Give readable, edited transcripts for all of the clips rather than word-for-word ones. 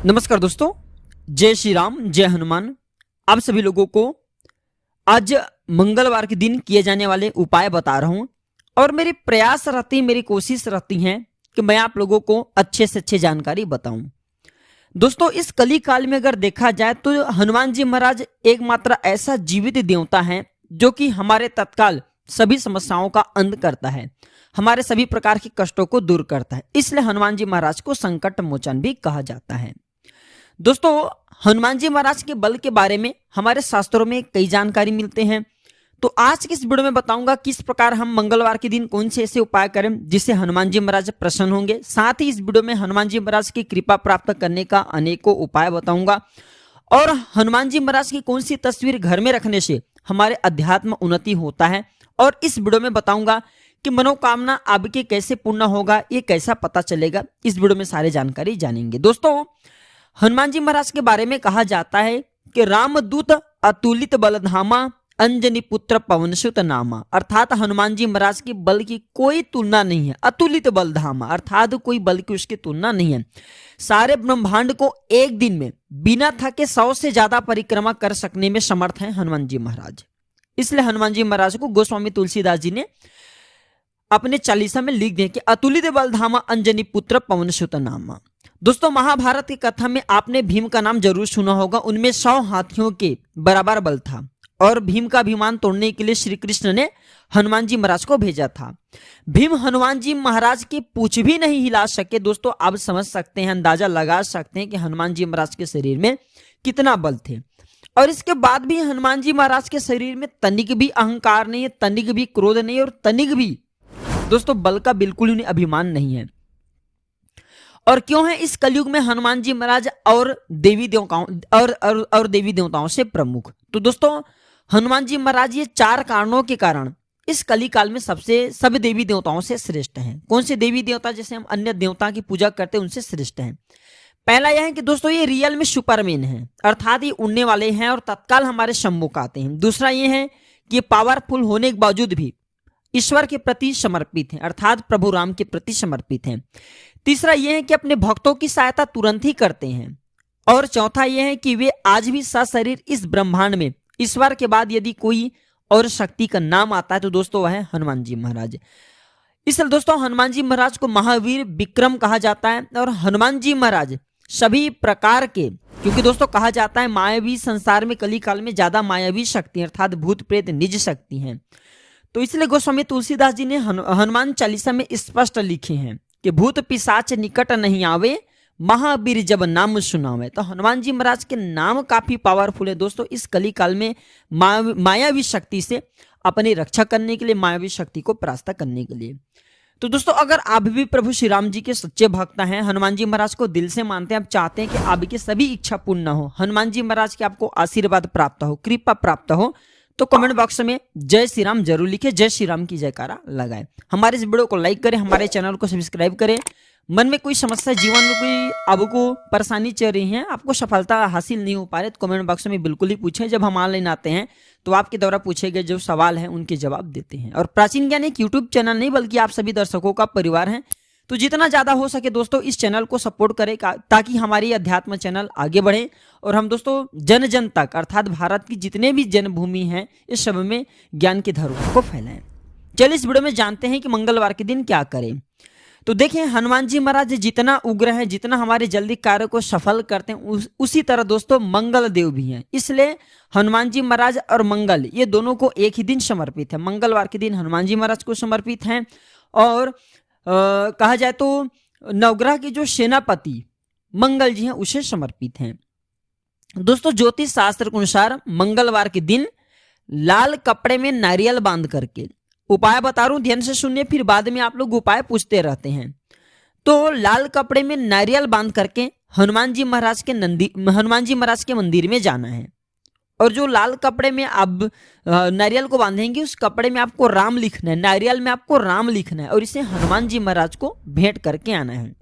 नमस्कार दोस्तों, जय श्री राम, जय हनुमान। आप सभी लोगों को आज मंगलवार के दिन किए जाने वाले उपाय बता रहा हूं और मेरी प्रयास रहती, मेरी कोशिश रहती है कि मैं आप लोगों को अच्छे से अच्छी जानकारी बताऊं। दोस्तों, इस कली काल में अगर देखा जाए तो हनुमान जी महाराज एकमात्र ऐसा जीवित देवता है जो कि हमारे तत्काल सभी समस्याओं का अंत करता है, हमारे सभी प्रकार के कष्टों को दूर करता है। इसलिए हनुमान जी महाराज को संकट मोचन भी कहा जाता है। दोस्तों, हनुमान जी महाराज के बल के बारे में हमारे शास्त्रों में कई जानकारी मिलते हैं। तो आज की इस वीडियो में बताऊंगा किस प्रकार हम मंगलवार के दिन कौन से ऐसे उपाय करें जिससे हनुमान जी महाराज प्रसन्न होंगे। साथ ही इस वीडियो में हनुमान जी महाराज की कृपा प्राप्त करने का अनेकों उपाय बताऊंगा और हनुमान जी महाराज की कौन सी तस्वीर घर में रखने से हमारे अध्यात्म उन्नति होता है। और इस वीडियो में बताऊंगा कि मनोकामना आपके कैसे पूर्ण होगा, ये कैसा पता चलेगा। इस वीडियो में सारी जानकारी जानेंगे। दोस्तों, हनुमान जी महाराज के बारे में कहा जाता है कि रामदूत अतुलित बलधामा अंजनी पुत्र पवनसुत नामा, अर्थात हनुमान जी महाराज के बल की कोई तुलना नहीं है। अतुलित बलधामा अर्थात कोई बल की उसकी तुलना नहीं है। सारे ब्रह्मांड को एक दिन में बिना थके 100 से ज्यादा परिक्रमा कर सकने में समर्थ है हनुमान जी महाराज। इसलिए हनुमान जी महाराज को गोस्वामी तुलसीदास जी ने अपने चालीसा में लिख दिया कि अतुलित बलधामा अंजनी पुत्र पवनसुत नामा। दोस्तों, महाभारत की कथा में आपने भीम का नाम जरूर सुना होगा। उनमें 100 हाथियों के बराबर बल था और भीम का अभिमान तोड़ने के लिए श्री कृष्ण ने हनुमान जी महाराज को भेजा था। भीम हनुमान जी महाराज की पूंछ भी नहीं हिला सके। दोस्तों, आप समझ सकते हैं, अंदाजा लगा सकते हैं कि हनुमान जी महाराज के शरीर में कितना बल थे। और इसके बाद भी हनुमान जी महाराज के शरीर में तनिक भी अहंकार नहीं है, तनिक भी क्रोध नहीं है और तनिक भी दोस्तों बल का बिल्कुल उन्हें अभिमान नहीं है। और क्यों है इस कलयुग में हनुमान जी महाराज और देवी देवताओं से प्रमुख? तो दोस्तों, हनुमान जी महाराज ये 4 कारणों के कारण इस कली काल में सब देवी देवताओं से श्रेष्ठ हैं। कौन से देवी देवता जैसे हम अन्य देवता की पूजा करते हैं उनसे श्रेष्ठ हैं? पहला यह है कि दोस्तों ये रियल में सुपरमैन है, अर्थात ये उड़ने वाले हैं और तत्काल हमारे सम्मुख आते हैं। दूसरा ये है कि ये पावरफुल होने के बावजूद भी ईश्वर के प्रति समर्पित हैं, अर्थात प्रभु राम के प्रति समर्पित हैं। तीसरा यह है कि अपने भक्तों की सहायता तुरंत ही करते हैं। और चौथा यह है कि वे आज भी सशरीर इस ब्रह्मांड में ईश्वर के बाद यदि कोई और शक्ति का नाम आता है तो दोस्तों वह है हनुमान जी महाराज। इसलिए दोस्तों हनुमान जी महाराज को महावीर विक्रम कहा जाता है। और हनुमान जी महाराज सभी प्रकार के, क्योंकि दोस्तों कहा जाता है मायावी संसार में कली काल में ज्यादा मायावी शक्ति अर्थात भूत प्रेत निज शक्ति हैं। तो इसलिए गोस्वामी तुलसीदास जी ने हनुमान चालीसा में स्पष्ट लिखे हैं कि भूत पिशाच निकट नहीं आवे, महावीर जब नाम सुनावे। तो हनुमान जी महाराज के नाम काफी पावरफुल है दोस्तों, इस कली काल में मायावी शक्ति से अपनी रक्षा करने के लिए, मायावी शक्ति को परास्त करने के लिए। तो दोस्तों, अगर आप भी प्रभु श्री राम जी के सच्चे भक्त हैं, हनुमान जी महाराज को दिल से मानते हैं, आप चाहते हैं कि आपकी सभी इच्छा पूर्ण हो, हनुमान जी महाराज के आपको आशीर्वाद प्राप्त हो, कृपा प्राप्त हो, तो कमेंट बॉक्स में जय श्री राम जरूर लिखें, जय श्री राम की जयकारा लगाएं। हमारे इस वीडियो को लाइक करें, हमारे चैनल को सब्सक्राइब करें। मन में कोई समस्या, जीवन में कोई आपको परेशानी चल रही है, आपको सफलता हासिल नहीं हो पा रही, तो कमेंट बॉक्स में बिल्कुल ही पूछें। जब हम ऑनलाइन आते हैं तो आपके द्वारा पूछे गए जो सवाल हैं उनके जवाब देते हैं। और प्राचीन ज्ञान एक यूट्यूब चैनल नहीं बल्कि आप सभी दर्शकों का परिवार है, तो जितना ज्यादा हो सके दोस्तों इस चैनल को सपोर्ट करें ताकि हमारी अध्यात्म चैनल आगे बढ़े और हम दोस्तों जन जन तक अर्थात भारत की जितने भी जन्मभूमि हैं इस सब में ज्ञान की धरोहर को फैलाएं। चलिए इस वीडियो में जानते हैं कि मंगलवार के दिन क्या करें। तो देखें, हनुमान जी महाराज जितना उग्र है, जितना हमारे जल्दी कार्य को सफल करते हैं, उसी तरह दोस्तों मंगल देव भी हैं। इसलिए हनुमान जी महाराज और मंगल ये दोनों को एक ही दिन समर्पित है। मंगलवार के दिन हनुमान जी महाराज को समर्पित हैं। और कहा जाए तो नवग्रह के जो सेनापति मंगल जी हैं उसे समर्पित हैं। दोस्तों, ज्योतिष शास्त्र के अनुसार मंगलवार के दिन लाल कपड़े में नारियल बांध करके, उपाय बता रहा हूं ध्यान से सुनिए, फिर बाद में आप लोग उपाय पूछते रहते हैं। तो लाल कपड़े में नारियल बांध करके हनुमान जी महाराज के मंदिर में जाना है। और जो लाल कपड़े में आप नारियल को बांधेंगे उस कपड़े में आपको राम लिखना है, नारियल में आपको राम लिखना है और इसे हनुमान जी महाराज को भेंट करके आना है।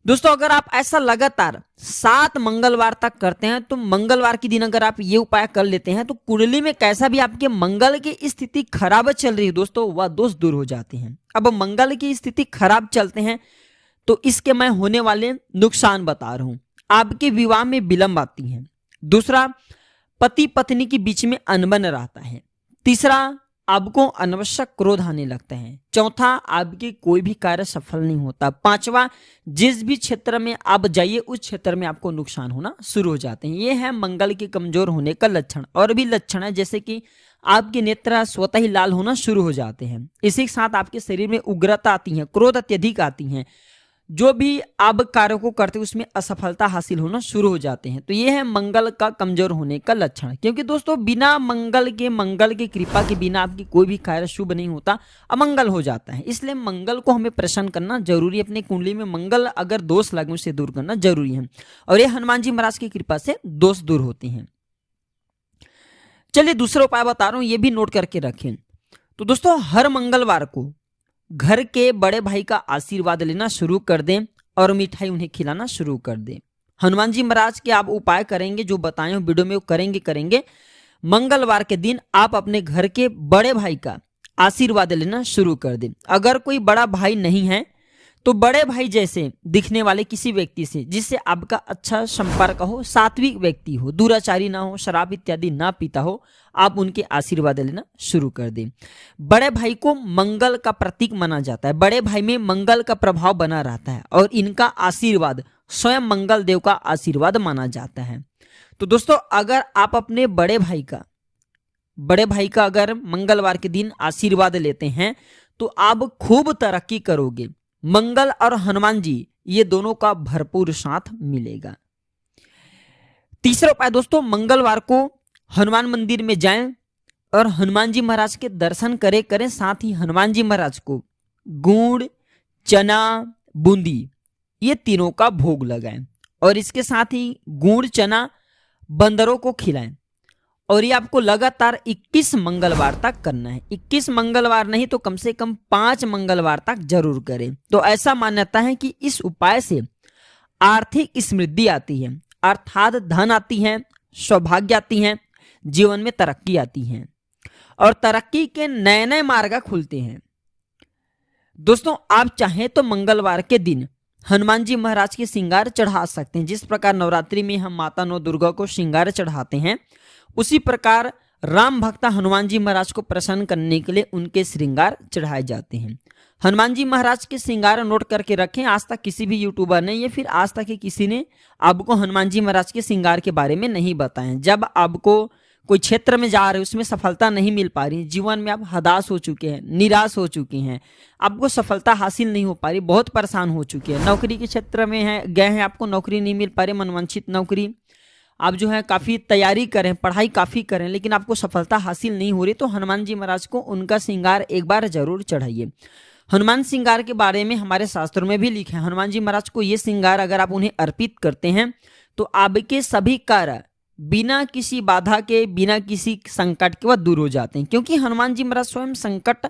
दोस्तों, अगर आप ऐसा लगातार 7 मंगलवार तक करते हैं तो मंगलवार के दिन अगर आप ये उपाय कर लेते हैं तो कुंडली में कैसा भी आपके मंगल की स्थिति खराब चल रही है दोस्तों, वह दोष दूर हो जाते हैं। अब मंगल की स्थिति खराब चलते हैं तो इसके मैं होने वाले नुकसान बता रहा हूं। आपके विवाह में विलंब आती है। दूसरा, पति पत्नी के बीच में अनबन रहता है। तीसरा, आपको अनावश्यक क्रोध आने लगता है। चौथा, आपके कोई भी कार्य सफल नहीं होता। पांचवा, जिस भी क्षेत्र में आप जाइए उस क्षेत्र में आपको नुकसान होना शुरू हो जाते हैं। ये है मंगल के कमजोर होने का लक्षण। और भी लक्षण है, जैसे कि आपके नेत्र स्वतः ही लाल होना शुरू हो जाते हैं। इसी के साथ आपके शरीर में उग्रता आती है, क्रोध अत्यधिक आती है। जो भी आप कार्यों को करते हैं उसमें असफलता हासिल होना शुरू हो जाते हैं। तो ये है मंगल का कमजोर होने का लक्षण। क्योंकि दोस्तों मंगल की कृपा के बिना आपकी कोई भी कार्य शुभ नहीं होता, अमंगल हो जाता है। इसलिए मंगल को हमें प्रसन्न करना जरूरी है। अपनी कुंडली में मंगल अगर दोष लगे उसे दूर करना जरूरी है। और ये हनुमान जी महाराज की कृपा से दोष दूर होते हैं। चलिए दूसरा उपाय बता रहा हूं, ये भी नोट करके रखें। तो दोस्तों हर मंगलवार को घर के बड़े भाई का आशीर्वाद लेना शुरू कर दें और मिठाई उन्हें खिलाना शुरू कर दें। हनुमान जी महाराज के आप उपाय करेंगे जो बताए वीडियो में, वो करेंगे। मंगलवार के दिन आप अपने घर के बड़े भाई का आशीर्वाद लेना शुरू कर दें। अगर कोई बड़ा भाई नहीं है तो बड़े भाई जैसे दिखने वाले किसी व्यक्ति से जिससे आपका अच्छा संपर्क हो, सात्विक व्यक्ति हो, दुराचारी ना हो, शराब इत्यादि ना पीता हो, आप उनके आशीर्वाद लेना शुरू कर दें। बड़े भाई को मंगल का प्रतीक माना जाता है। बड़े भाई में मंगल का प्रभाव बना रहता है और इनका आशीर्वाद स्वयं मंगल देव का आशीर्वाद माना जाता है। तो दोस्तों अगर आप अपने बड़े भाई का अगर मंगलवार के दिन आशीर्वाद लेते हैं तो आप खूब तरक्की करोगे। मंगल और हनुमान जी ये दोनों का भरपूर साथ मिलेगा। तीसरा उपाय दोस्तों, मंगलवार को हनुमान मंदिर में जाएं और हनुमान जी महाराज के दर्शन करें। साथ ही हनुमान जी महाराज को गुड़, चना, बूंदी ये तीनों का भोग लगाएं और इसके साथ ही गुड़ चना बंदरों को खिलाएं। और ये आपको लगातार 21 मंगलवार तक करना है। 21 मंगलवार नहीं तो कम से कम 5 मंगलवार तक जरूर करें। तो ऐसा मान्यता है कि इस उपाय से आर्थिक समृद्धि आती है, अर्थात धन आती है, सौभाग्य आती है, जीवन में तरक्की आती है और तरक्की के नए नए मार्ग खुलते हैं। दोस्तों आप चाहें तो मंगलवार के दिन हनुमान जी महाराज के श्रृंगार चढ़ा सकते हैं। जिस प्रकार नवरात्रि में हम माता नौ दुर्गा को श्रृंगार चढ़ाते हैं, उसी प्रकार राम भक्ता हनुमान जी महाराज को प्रसन्न करने के लिए उनके श्रृंगार चढ़ाए जाते हैं। हनुमान जी महाराज के श्रृंगार नोट करके रखें। आज तक किसी भी यूट्यूबर ने या फिर आज तक किसी ने आपको हनुमान जी महाराज के श्रृंगार के बारे में नहीं बताया। जब आपको कोई क्षेत्र में जा रहे हो उसमें सफलता नहीं मिल पा रही, जीवन में आप हताश हो चुके हैं, निराश हो चुके हैं, आपको सफलता हासिल नहीं हो पा रही, बहुत परेशान हो चुके हैं, नौकरी के क्षेत्र में गए हैं, आपको नौकरी नहीं मिल पा रही, मनवांछित नौकरी, आप जो है काफ़ी तैयारी करें, पढ़ाई काफ़ी करें, लेकिन आपको सफलता हासिल नहीं हो रही, तो हनुमान जी महाराज को उनका श्रृंगार एक बार जरूर चढ़ाइए। हनुमान श्रृंगार के बारे में हमारे शास्त्रों में भी लिखा है, हनुमान जी महाराज को ये श्रृंगार अगर आप उन्हें अर्पित करते हैं तो आपके सभी कार्य बिना किसी बाधा के, बिना किसी संकट के वह दूर हो जाते हैं। क्योंकि हनुमान जी महाराज स्वयं संकट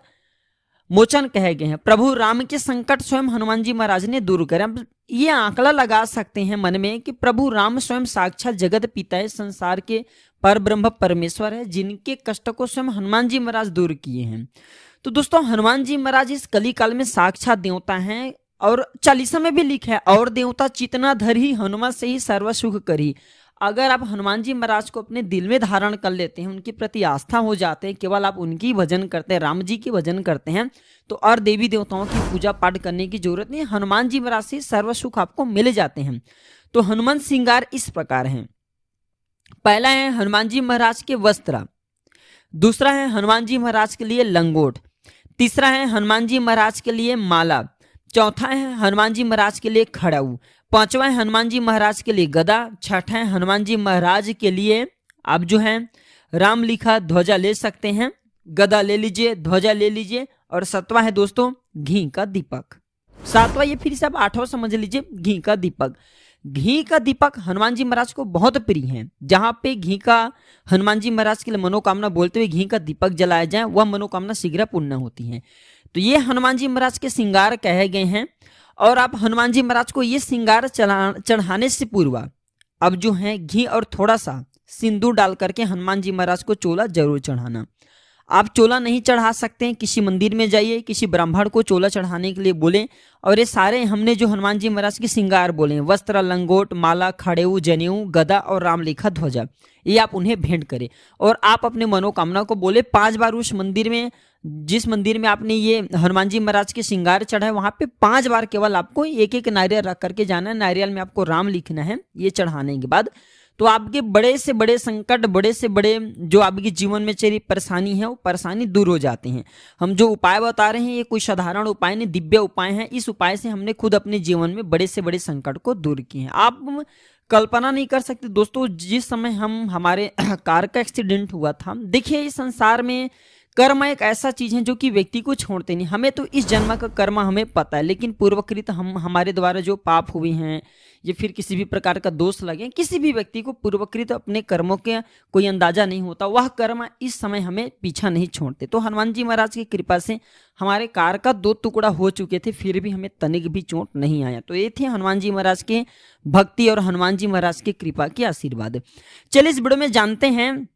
मोचन कहे गए हैं। प्रभु राम के संकट स्वयं हनुमान जी महाराज ने दूर करे। हम ये आंकड़ा लगा सकते हैं मन में कि प्रभु राम स्वयं साक्षात जगत पिता है, संसार के पर ब्रह्म परमेश्वर है, जिनके कष्ट को स्वयं हनुमान जी महाराज दूर किए हैं। तो दोस्तों हनुमान जी महाराज इस कली काल में साक्षात देवता हैं और चालीसा में भी लिखा है, और देवता चितना धरी हनुमान से ही सर्व सुख करी। अगर आप हनुमान जी महाराज को अपने दिल में धारण कर लेते हैं, उनके प्रति आस्था हो जाते हैं, केवल आप उनकी भजन करते हैं, राम जी की भजन करते हैं, तो और देवी देवताओं की पूजा पाठ करने की जरूरत नहीं। हनुमान जी महाराज से सर्व सुख आपको मिल जाते हैं। तो हनुमान श्रृंगार इस प्रकार है। पहला है हनुमान जी महाराज के वस्त्र, दूसरा है हनुमान जी महाराज के लिए लंगोट, तीसरा है हनुमान जी महाराज के लिए माला, चौथा है हनुमान जी महाराज के लिए खड़ाऊ, पांचवा है हनुमान जी महाराज के लिए गदा, छठा है हनुमान जी महाराज के लिए आप जो है राम लिखा ध्वजा ले सकते हैं, गदा ले लीजिए, ध्वजा ले लीजिए, और सातवां है दोस्तों घी का दीपक। सातवां ये फिर से आप आठवां समझ लीजिए, घी का दीपक। घी का दीपक हनुमान जी महाराज को बहुत प्रिय है। जहां पे घी का हनुमान जी महाराज के लिए मनोकामना बोलते हुए घी का दीपक जलाया जाए, वह मनोकामना शीघ्र पूर्ण होती है। तो ये हनुमान जी महाराज के श्रृंगार कहे गए हैं। और आप हनुमान जी महाराज को ये श्रृंगार चढ़ाने से पूर्व अब जो है घी और थोड़ा सा सिंदूर डाल करके हनुमान जी महाराज को चोला जरूर चढ़ाना। आप चोला नहीं चढ़ा सकते हैं, किसी मंदिर में जाइए, किसी ब्राह्मण को चोला चढ़ाने के लिए बोलें, और ये सारे हमने जो हनुमान जी महाराज के श्रृंगार बोले, वस्त्र, लंगोट, माला, खड़ेऊ, जनेऊ, गदा और रामलिखा ध्वजा, ये आप उन्हें भेंट करें। और आप अपने मनोकामना को बोले 5 बार उस मंदिर में, जिस मंदिर में आपने ये हनुमान जी महाराज के श्रृंगार चढ़ाए, वहां पे 5 बार केवल आपको एक एक नारियल रख करके जाना है। नारियल में आपको राम लिखना है। ये चढ़ाने के बाद तो आपके बड़े से बड़े संकट, बड़े से बड़े जो आपके जीवन में चली परेशानी है, वो परेशानी दूर हो जाते हैं। हम जो उपाय बता रहे हैं ये कोई साधारण उपाय नहीं, दिव्य उपाय हैं। इस उपाय से हमने खुद अपने जीवन में बड़े से बड़े संकट को दूर किए हैं। आप कल्पना नहीं कर सकते दोस्तों, जिस समय हमारे कार का एक्सीडेंट हुआ था, देखिए इस संसार में कर्म एक ऐसा चीज है जो कि व्यक्ति को छोड़ते नहीं। हमें तो इस जन्म का कर्म हमें पता है, लेकिन पूर्वकृत हमारे द्वारा जो पाप हुए हैं या फिर किसी भी प्रकार का दोष लगे, किसी भी व्यक्ति को पूर्वकृत अपने कर्मों के कोई अंदाजा नहीं होता। वह कर्म इस समय हमें पीछा नहीं छोड़ते। तो हनुमान जी महाराज की कृपा से हमारे कार का 2 टुकड़ा हो चुके थे, फिर भी हमें तनिक भी चोट नहीं आया। तो ये थे हनुमान जी महाराज के भक्ति और हनुमान जी महाराज की कृपा के आशीर्वाद। चलिए इस वीडियो में जानते हैं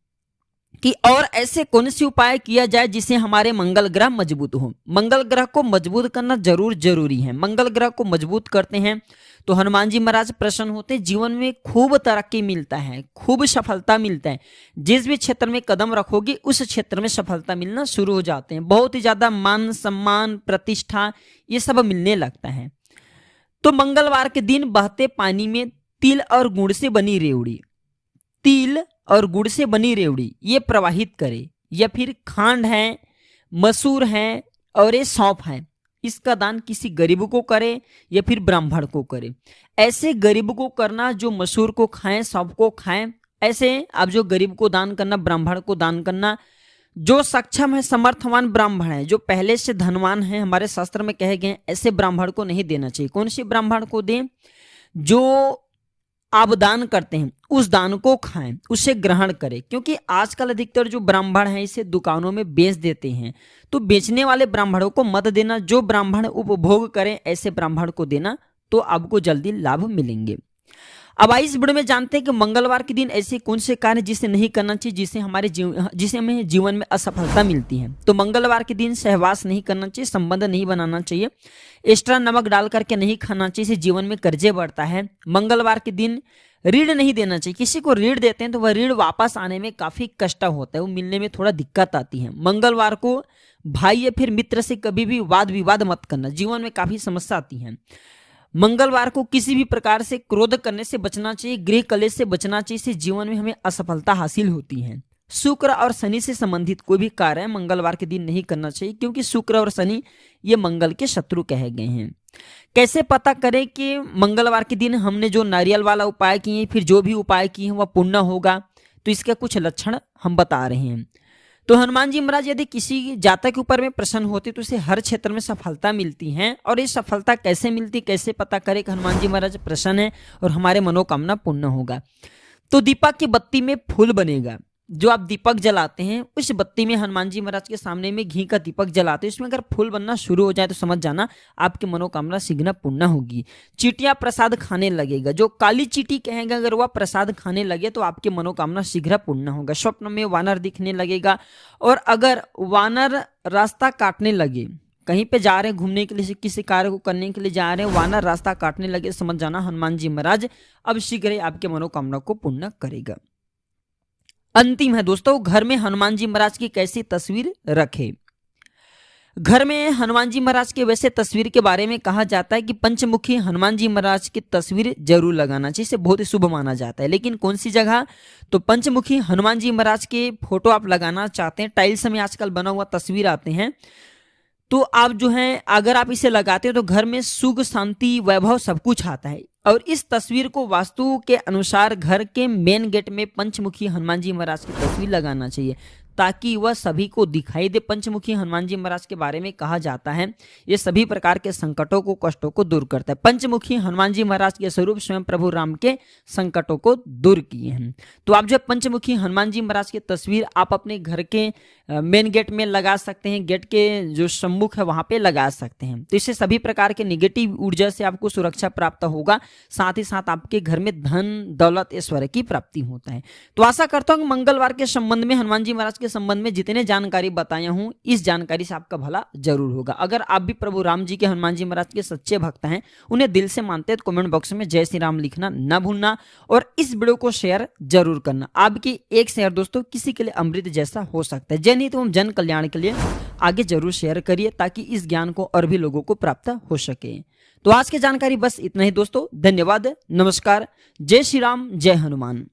कि और ऐसे कौन से उपाय किया जाए जिससे हमारे मंगल ग्रह मजबूत हो। मंगल ग्रह को मजबूत करना जरूरी है। मंगल ग्रह को मजबूत करते हैं तो हनुमान जी महाराज प्रसन्न होते हैं, जीवन में खूब तरक्की मिलता है, खूब सफलता मिलता है। जिस भी क्षेत्र में कदम रखोगे उस क्षेत्र में सफलता मिलना शुरू हो जाते हैं। बहुत ही ज्यादा मान सम्मान, प्रतिष्ठा, ये सब मिलने लगता है। तो मंगलवार के दिन बहते पानी में तिल और गुड़ से बनी रेवड़ी, तिल और गुड़ से बनी रेवड़ी ये प्रवाहित करे, या फिर खांड है, मसूर है और ये सौंफ है, इसका दान किसी गरीब को करे या फिर ब्राह्मण को करे। ऐसे गरीब को करना जो मसूर को खाएं, सौंफ को खाएं। ऐसे आप जो गरीब को दान करना, ब्राह्मण को दान करना। जो सक्षम है, समर्थवान ब्राह्मण है, जो पहले से धनवान है, हमारे शास्त्र में कहे गए, ऐसे ब्राह्मण को नहीं देना चाहिए। कौन से ब्राह्मण को दें? जो आप दान करते हैं उस दान को खाएं, उसे ग्रहण करें। क्योंकि आजकल अधिकतर जो ब्राह्मण हैं इसे दुकानों में बेच देते हैं, तो बेचने वाले ब्राह्मणों को मत देना। जो ब्राह्मण उपभोग करें ऐसे ब्राह्मण को देना, तो आपको जल्दी लाभ मिलेंगे। अब आइए इस वीडियो में जानते हैं कि मंगलवार के दिन ऐसे कौन से कार्य जिसे नहीं करना चाहिए, जिसे हमें जीवन में असफलता मिलती है। तो मंगलवार के दिन सहवास नहीं करना चाहिए, संबंध नहीं बनाना चाहिए, एक्स्ट्रा नमक डाल करके नहीं खाना चाहिए, इससे जीवन में कर्जे बढ़ता है। मंगलवार के दिन ऋण नहीं देना चाहिए। किसी को ऋण देते हैं तो वह ऋण वापस आने में काफी कष्ट होता है, वो मिलने में थोड़ा दिक्कत आती है। मंगलवार को भाई या फिर मित्र से कभी भी वाद विवाद मत करना, जीवन में काफी समस्या आती है। मंगलवार को किसी भी प्रकार से क्रोध करने से बचना चाहिए, गृह कलेश से बचना चाहिए, इससे जीवन में हमें असफलता हासिल होती है। शुक्र और शनि से संबंधित कोई भी कार्य मंगलवार के दिन नहीं करना चाहिए, क्योंकि शुक्र और शनि ये मंगल के शत्रु कहे गए हैं। कैसे पता करें कि मंगलवार के दिन हमने जो नारियल वाला उपाय किए, फिर जो भी उपाय किए हैं वह पूर्ण होगा? तो इसके कुछ लक्षण हम बता रहे हैं। तो हनुमान जी महाराज यदि किसी जातक के ऊपर में प्रसन्न होते तो उसे हर क्षेत्र में सफलता मिलती है। और ये सफलता कैसे मिलती, कैसे पता करें कि हनुमान जी महाराज प्रसन्न है और हमारे मनोकामना पूर्ण होगा? तो दीपक की बत्ती में फूल बनेगा। जो आप दीपक जलाते हैं उस बत्ती में, हनुमान जी महाराज के सामने में घी का दीपक जलाते हैं, उसमें अगर फूल बनना शुरू हो जाए तो समझ जाना आपकी मनोकामना शीघ्र पूर्ण होगी। चींटियां प्रसाद खाने लगेगा। जो काली चींटी कहेंगे अगर वह प्रसाद खाने लगे तो आपकी मनोकामना शीघ्र पूर्ण होगा। स्वप्न में वानर दिखने लगेगा। और अगर वानर रास्ता काटने लगे, कहीं पे जा रहे हैं घूमने के लिए, किसी कार्य को करने के लिए जा रहे हैं, वानर रास्ता काटने लगे, समझ जाना हनुमान जी महाराज अब शीघ्र ही आपके मनोकामना को पूर्ण करेगा। अंतिम है दोस्तों, घर में हनुमान जी महाराज की कैसी तस्वीर रखें। घर में हनुमान जी महाराज के वैसे तस्वीर के बारे में कहा जाता है कि पंचमुखी हनुमान जी महाराज की तस्वीर जरूर लगाना चाहिए, इसे बहुत ही शुभ माना जाता है। लेकिन कौन सी जगह? तो पंचमुखी हनुमान जी महाराज के फोटो आप लगाना चाहते हैं, टाइल्स में आजकल बना हुआ तस्वीर आते हैं, तो आप जो है अगर आप इसे लगाते हो तो घर में सुख, शांति, वैभव सब कुछ आता है। और इस तस्वीर को वास्तु के अनुसार घर के मेन गेट में पंचमुखी हनुमान जी महाराज की तस्वीर लगाना चाहिए, ताकि वह सभी को दिखाई दे। पंचमुखी हनुमान जी महाराज के बारे में कहा जाता है ये सभी प्रकार के संकटों को, कष्टों को दूर करता है। पंचमुखी हनुमान जी महाराज के स्वरूप स्वयं प्रभु राम के संकटों को दूर किए हैं। तो आप जो पंचमुखी हनुमान जी महाराज की तस्वीर आप अपने घर के मेन गेट में लगा सकते हैं, गेट के जो सम्मुख है वहां पे लगा सकते हैं। तो इससे सभी प्रकार के निगेटिव ऊर्जा से आपको सुरक्षा प्राप्त होगा, साथ ही साथ आपके घर में धन, दौलत, ऐश्वर्य की प्राप्ति होता है। तो आशा करता हूँ मंगलवार के संबंध में हनुमान जी महाराज के संबंध में जितने जानकारी बताया हूं, इस जानकारी से आपका भला जरूर होगा। अगर आप भी प्रभु राम जी के, हनुमान जी महाराज के सच्चे भक्त हैं, उन्हें दिल से मानते हैं, तो कमेंट बॉक्स में जय श्री राम लिखना ना भूलना और इस वीडियो को शेयर जरूर करना। आपकी एक शेयर दोस्तों किसी के लिए अमृत जैसा हो सकता है। जय नीत एवं जन कल्याण के लिए आगे जरूर शेयर करिए, ताकि इस ज्ञान को और भी लोगों को प्राप्त हो सके। तो आज की जानकारी बस इतना ही दोस्तों। धन्यवाद, नमस्कार, जय श्री राम, जय हनुमान।